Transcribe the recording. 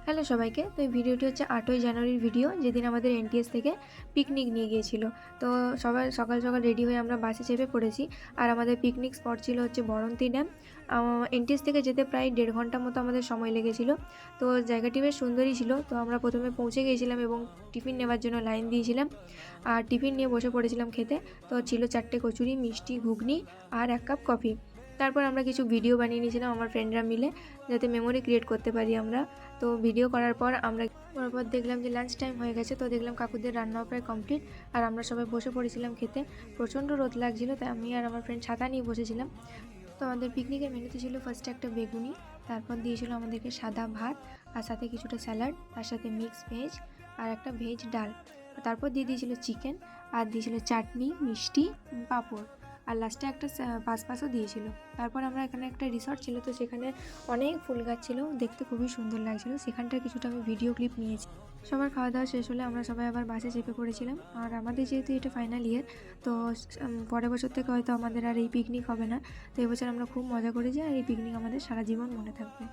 Hello সবাইকে। তো এই ভিডিওটি হচ্ছে ৮ই জানুয়ারির ভিডিও, যেদিন আমাদের এনটিএস থেকে পিকনিক নিয়ে গিয়েছিল। তো সবাই সকাল সকাল রেডি হয়ে আমরা বাসে চেপে পড়েছি। আর আমাদের পিকনিক স্পট ছিল হচ্ছে বরন্তী ড্যাম। এনটিএস থেকে যেতে প্রায় ১.৫ ঘন্টা মতো আমাদের সময় লেগেছিল। তো জায়গাটি বেশ সুন্দরই ছিল। তো আমরা প্রথমে পৌঁছে গিয়েছিলাম এবং টিফিন নেওয়ার জন্য লাইন দিয়েছিলাম। আর টিফিন নিয়ে বসে পড়েছিলাম খেতে। তো ছিল ৪টে কচুরি, মিষ্টি, ঘুগনি আর ১ কাপ কফি। তারপর আমরা কিছু ভিডিও বানিয়ে নিয়েছিলাম আমার ফ্রেন্ডরা মিলে, যাতে মেমোরি ক্রিয়েট করতে পারি আমরা। তো ভিডিও করার পর দেখলাম যে লাঞ্চ টাইম হয়ে গেছে। তো দেখলাম কাকুদের রান্নাও প্রায় কমপ্লিট। আর আমরা সবাই বসে পড়েছিলাম খেতে। প্রচণ্ড রোদ লাগছিল, তাই আমি আর আমার ফ্রেন্ড ছাতা নিয়ে বসেছিলাম। তো আমাদের পিকনিকের মেনুতে ছিল ফার্স্টে একটা বেগুনি, তারপর দিয়েছিল আমাদেরকে সাদা ভাত আর সাথে কিছুটা স্যালাড, তার সাথে মিক্স ভেজ আর একটা ভেজ ডাল। তারপর দিয়ে দিয়েছিল চিকেন, আর দিয়েছিল চাটনি, মিষ্টি, পাঁপড়, আর লাস্টে একটা পাসও দিয়েছিল। তারপর আমরা এখানে একটা রিসর্ট ছিল, তো সেখানে অনেক ফুল গাছ ছিল, দেখতে খুবই সুন্দর লাগছিল। সেখানটার কিছুটা আমি ভিডিও ক্লিপ নিয়েছি। সবার খাওয়া দাওয়া শেষ হলে আমরা সবাই আবার বাসে চেপে পড়েছিলাম। আর আমাদের যেহেতু এটা ফাইনাল ইয়ার, তো পরের বছর থেকে হয়তো আমাদের আর এই পিকনিক হবে না। তো এবছর আমরা খুব মজা করেছি, আর এই পিকনিক আমাদের সারা জীবন মনে থাকবে।